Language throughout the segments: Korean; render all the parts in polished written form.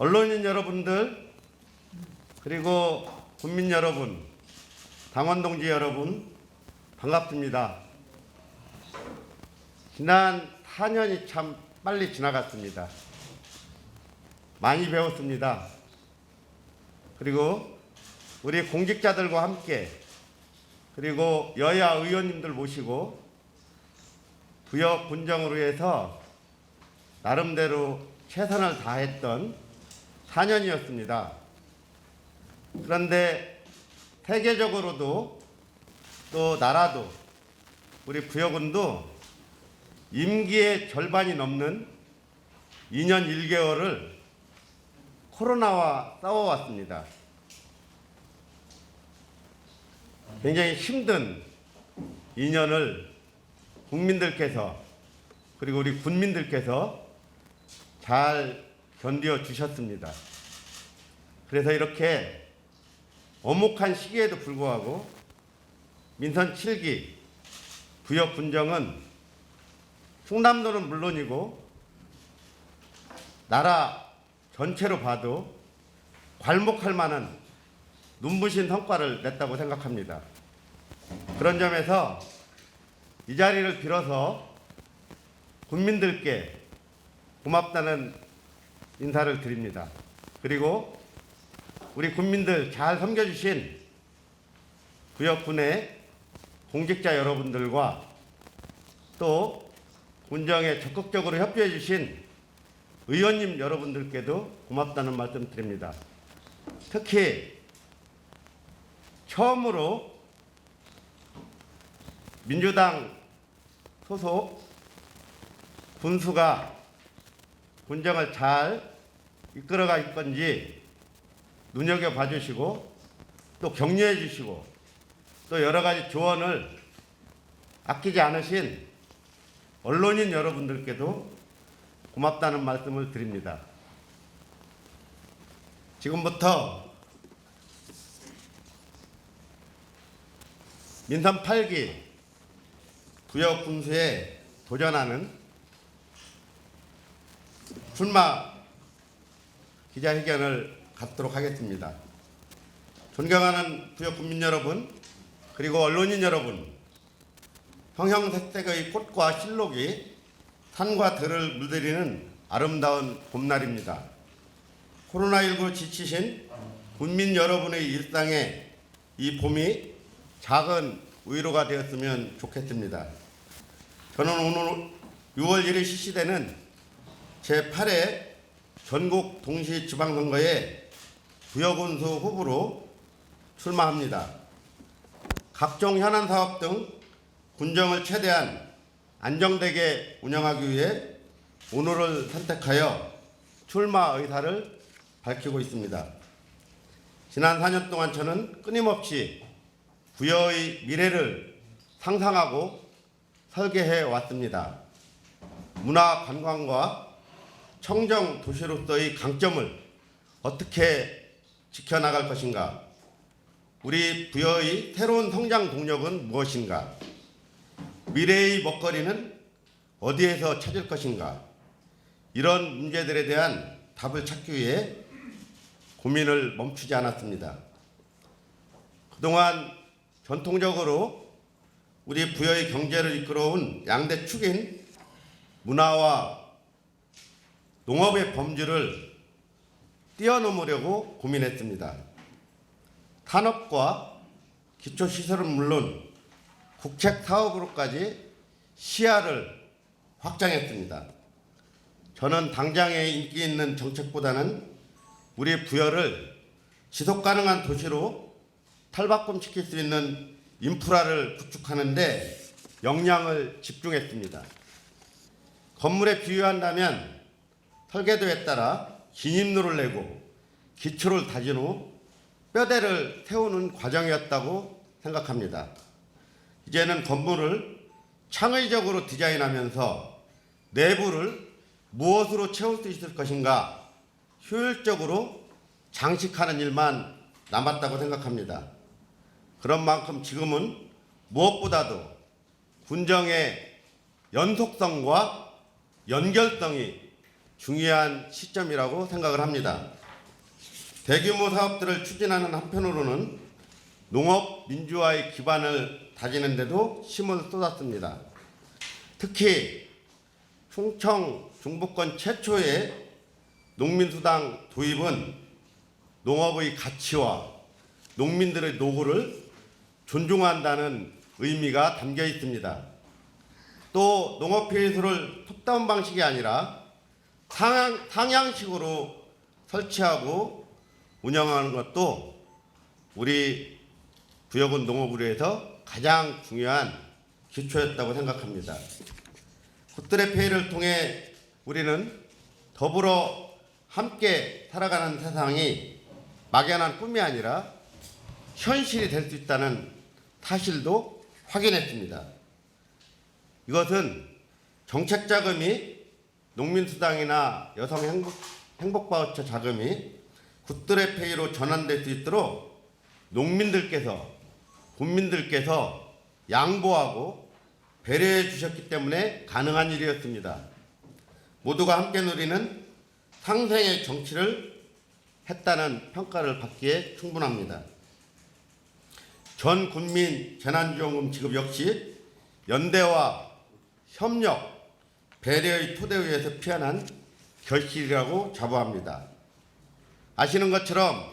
언론인 여러분들, 그리고 국민 여러분, 당원 동지 여러분, 반갑습니다. 지난 4년이 참 빨리 지나갔습니다. 많이 배웠습니다. 그리고 우리 공직자들과 함께, 그리고 여야 의원님들 모시고 부역 군정을 위해서 나름대로 최선을 다했던 4년이었습니다. 그런데 세계적으로도 또 나라도 우리 부여군도 임기의 절반이 넘는 2년 1개월을 코로나와 싸워왔습니다. 굉장히 힘든 2년을 국민들께서, 그리고 우리 군민들께서 잘 견뎌 주셨습니다. 그래서 이렇게 엄혹한 시기에도 불구하고 민선 7기 부역 군정은 충남도는 물론이고 나라 전체로 봐도 괄목할 만한 눈부신 성과를 냈다고 생각합니다. 그런 점에서 이 자리를 빌어서 국민들께 고맙다는 인사를 드립니다. 그리고 우리 국민들 잘 섬겨주신 부여군의 공직자 여러분들과 또 군정에 적극적으로 협조해 주신 의원님 여러분들께도 고맙다는 말씀 드립니다. 특히 처음으로 민주당 소속 군수가 군정을 잘 이끌어갈 건지 눈여겨봐 주시고 또 격려해 주시고 또 여러 가지 조언을 아끼지 않으신 언론인 여러분들께도 고맙다는 말씀을 드립니다. 지금부터 민선 8기 부역 군수에 도전하는 출마 기자회견을 갖도록 하겠습니다. 존경하는 부역 국민 여러분, 그리고 언론인 여러분, 형형색색의 꽃과 실록이 산과 들을 물들이는 아름다운 봄날입니다. 코로나19 지치신 국민 여러분의 일상에 이 봄이 작은 위로가 되었으면 좋겠습니다. 저는 오늘 6월 1일 실시되는 제8회 전국 동시 지방선거에 부여군수 후보로 출마합니다. 각종 현안 사업 등 군정을 최대한 안정되게 운영하기 위해 오늘을 선택하여 출마 의사를 밝히고 있습니다. 지난 4년 동안 저는 끊임없이 부여의 미래를 상상하고 설계해 왔습니다. 문화 관광과 청정 도시로서의 강점을 어떻게 지켜나갈 것인가? 우리 부여의 새로운 성장 동력은 무엇인가? 미래의 먹거리는 어디에서 찾을 것인가? 이런 문제들에 대한 답을 찾기 위해 고민을 멈추지 않았습니다. 그동안 전통적으로 우리 부여의 경제를 이끌어온 양대 축인 문화와 농업의 범주를 뛰어넘으려고 고민했습니다. 산업과 기초시설은 물론 국책 사업으로까지 시야를 확장했습니다. 저는 당장의 인기 있는 정책보다는 우리 부여를 지속 가능한 도시로 탈바꿈시킬 수 있는 인프라를 구축하는 데 역량을 집중했습니다. 건물에 비유한다면 설계도에 따라 진입로를 내고 기초를 다진 후 뼈대를 세우는 과정이었다고 생각합니다. 이제는 건물을 창의적으로 디자인하면서 내부를 무엇으로 채울 수 있을 것인가 효율적으로 장식하는 일만 남았다고 생각합니다. 그런 만큼 지금은 무엇보다도 군정의 연속성과 연결성이 중요한 시점이라고 생각을 합니다. 대규모 사업들을 추진하는 한편으로는 농업 민주화의 기반을 다지는 데도 힘을 쏟았습니다. 특히 충청 중부권 최초의 농민수당 도입은 농업의 가치와 농민들의 노고를 존중한다는 의미가 담겨 있습니다. 또 농업회의소를 톱다운 방식이 아니라 상향식으로 설치하고 운영하는 것도 우리 부여군 농업의료에서 가장 중요한 기초였다고 생각합니다. 굿들의 회의를 통해 우리는 더불어 함께 살아가는 세상이 막연한 꿈이 아니라 현실이 될 수 있다는 사실도 확인했습니다. 이것은 정책 자금이 농민수당이나 여성 행복바우처 자금이 굿들의 페이로 전환될 수 있도록 농민들께서 국민들께서 양보하고 배려해 주셨기 때문에 가능한 일이었습니다. 모두가 함께 누리는 상생의 정치를 했다는 평가를 받기에 충분합니다. 전 국민 재난지원금 지급 역시 연대와 협력, 배려의 토대 위에서 피어난 결실이라고 자부합니다. 아시는 것처럼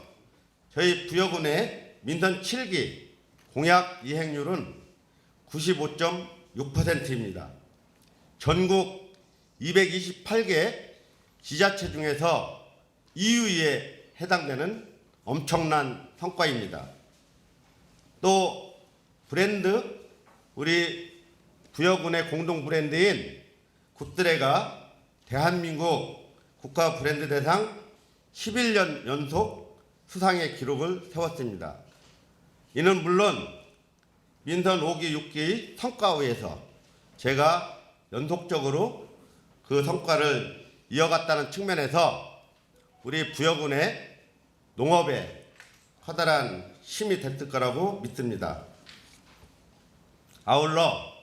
저희 부여군의 민선 7기 공약 이행률은 95.6%입니다. 전국 228개 지자체 중에서 2위에 해당되는 엄청난 성과입니다. 또 브랜드, 우리 부여군의 공동 브랜드인 굿드레가 대한민국 국가 브랜드 대상 11년 연속 수상의 기록을 세웠습니다. 이는 물론 민선 5기, 6기 성과위에서 제가 연속적으로 그 성과를 이어갔다는 측면에서 우리 부여군의 농업에 커다란 힘이 됐을 거라고 믿습니다. 아울러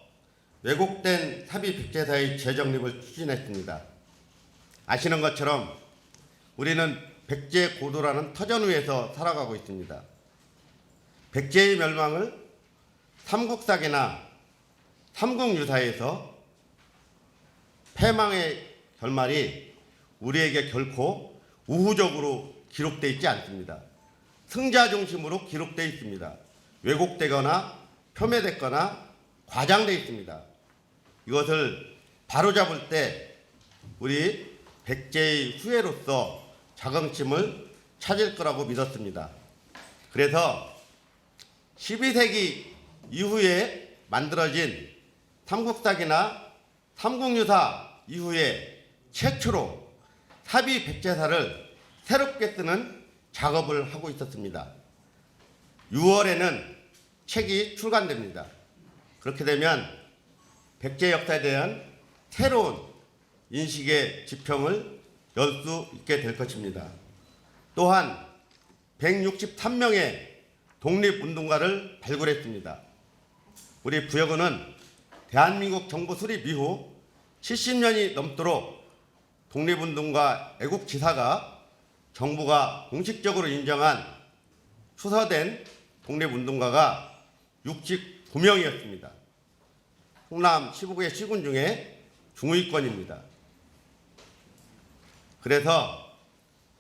왜곡된 사비 백제사의 재정립을 추진했습니다. 아시는 것처럼 우리는 백제 고도라는 터전 위에서 살아가고 있습니다. 백제의 멸망을 삼국사기나 삼국유사에서 패망의 결말이 우리에게 결코 우호적으로 기록되어 있지 않습니다. 승자 중심으로 기록되어 있습니다. 왜곡되거나 폄훼됐거나 과장되어 있습니다. 이것을 바로잡을 때 우리 백제의 후예로서 자긍심을 찾을 거라고 믿었습니다. 그래서 12세기 이후에 만들어진 삼국사기나 삼국유사 이후에 최초로 사비 백제사를 새롭게 쓰는 작업을 하고 있었습니다. 6월에는 책이 출간됩니다. 그렇게 되면 백제 역사에 대한 새로운 인식의 지평을 열 수 있게 될 것입니다. 또한 163명의 독립운동가를 발굴했습니다. 우리 부여군은 대한민국 정부 수립 이후 70년이 넘도록 독립운동가 애국지사가 정부가 공식적으로 인정한 추서된 독립운동가가 69명이었습니다. 충남 15개 시군 중에 중위권입니다. 그래서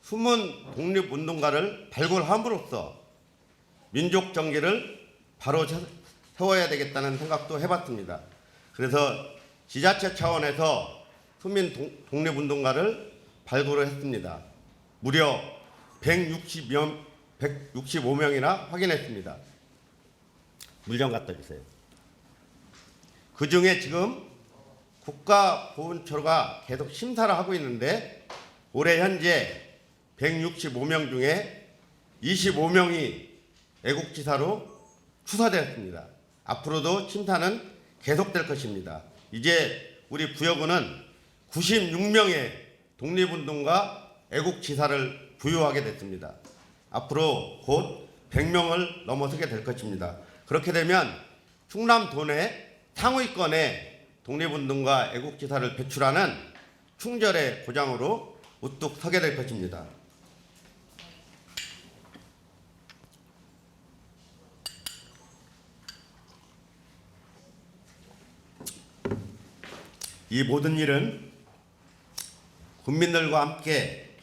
숨은 독립운동가를 발굴함으로써 민족 정계를 바로 세워야 되겠다는 생각도 해봤습니다. 그래서 지자체 차원에서 숨은 독립운동가를 발굴을 했습니다. 무려 165명이나 확인했습니다. 물 좀 갖다 주세요. 그 중에 지금 국가보훈처가 계속 심사를 하고 있는데 올해 현재 165명 중에 25명이 애국지사로 추서되었습니다. 앞으로도 심사는 계속될 것입니다. 이제 우리 부여군은 96명의 독립운동가 애국지사를 부여하게 됐습니다. 앞으로 곧 100명을 넘어서게 될 것입니다. 그렇게 되면 충남 도내 상위권에 독립운동가 애국지사를 배출하는 충절의 고장으로 우뚝 서게 될 것입니다. 이 모든 일은 국민들과 함께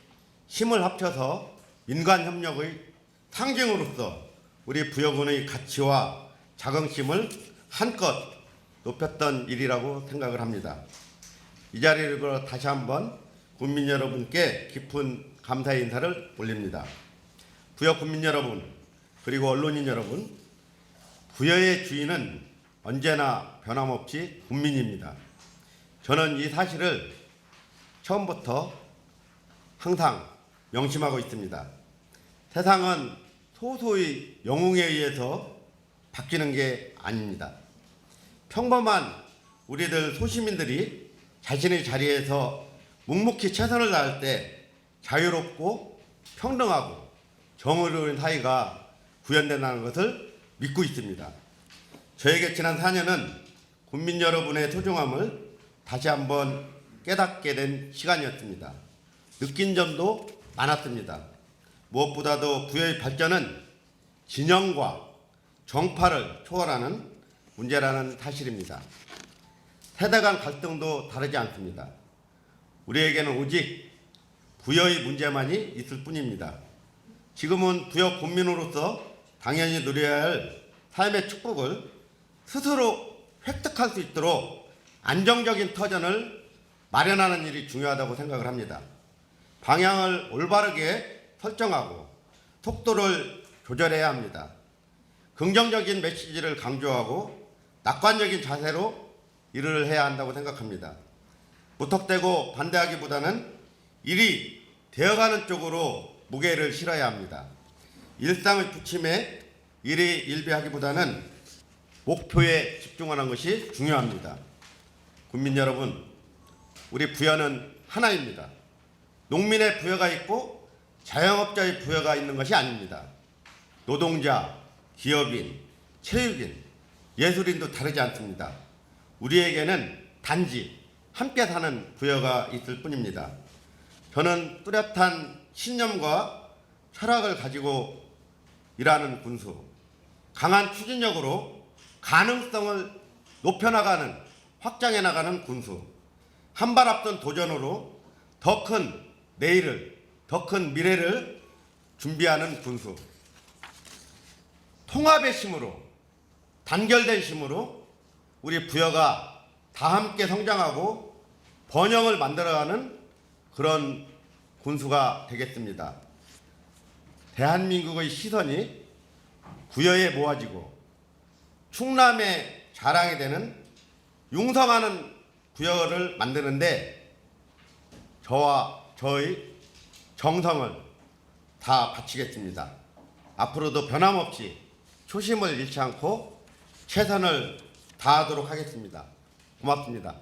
힘을 합쳐서 민간협력의 상징으로서 우리 부여군의 가치와 자긍심을 한껏 높였던 일이라고 생각을 합니다. 이 자리를 다시 한번 국민 여러분께 깊은 감사의 인사를 올립니다. 부여 국민 여러분, 그리고 언론인 여러분, 부여의 주인은 언제나 변함없이 국민입니다. 저는 이 사실을 처음부터 항상 명심하고 있습니다. 세상은 소소의 영웅에 의해서 바뀌는 게 아닙니다. 평범한 우리들 소시민들이 자신의 자리에서 묵묵히 최선을 다할 때 자유롭고 평등하고 정의로운 사회가 구현된다는 것을 믿고 있습니다. 저에게 지난 4년은 국민 여러분의 소중함을 다시 한번 깨닫게 된 시간이었습니다. 느낀 점도 많았습니다. 무엇보다도 부여의 발전은 진영과 정파를 초월하는 문제라는 사실입니다. 세대 간 갈등도 다르지 않습니다. 우리에게는 오직 부여의 문제만이 있을 뿐입니다. 지금은 부여 국민으로서 당연히 누려야 할 삶의 축복을 스스로 획득할 수 있도록 안정적인 터전을 마련하는 일이 중요하다고 생각을 합니다. 방향을 올바르게 설정하고 속도를 조절해야 합니다. 긍정적인 메시지를 강조하고 낙관적인 자세로 일을 해야 한다고 생각합니다. 무턱대고 반대하기보다는 일이 되어가는 쪽으로 무게를 실어야 합니다. 일상의 부침에 일이 일비하기보다는 목표에 집중하는 것이 중요합니다. 국민 여러분, 우리 부여는 하나입니다. 농민의 부여가 있고 자영업자의 부여가 있는 것이 아닙니다. 노동자, 기업인, 체육인, 예술인도 다르지 않습니다. 우리에게는 단지 함께 사는 부여가 있을 뿐입니다. 저는 뚜렷한 신념과 철학을 가지고 일하는 군수, 강한 추진력으로 가능성을 높여나가는, 확장해 나가는 군수, 한 발 앞선 도전으로 더 큰 내일을, 더 큰 미래를 준비하는 군수, 통합의 힘으로, 단결된 힘으로 우리 부여가 다 함께 성장하고 번영을 만들어가는 그런 군수가 되겠습니다. 대한민국의 시선이 부여에 모아지고 충남의 자랑이 되는 융성하는 부여를 만드는데 저와 저의 정성을 다 바치겠습니다. 앞으로도 변함없이 초심을 잃지 않고 최선을 다하도록 하겠습니다. 고맙습니다.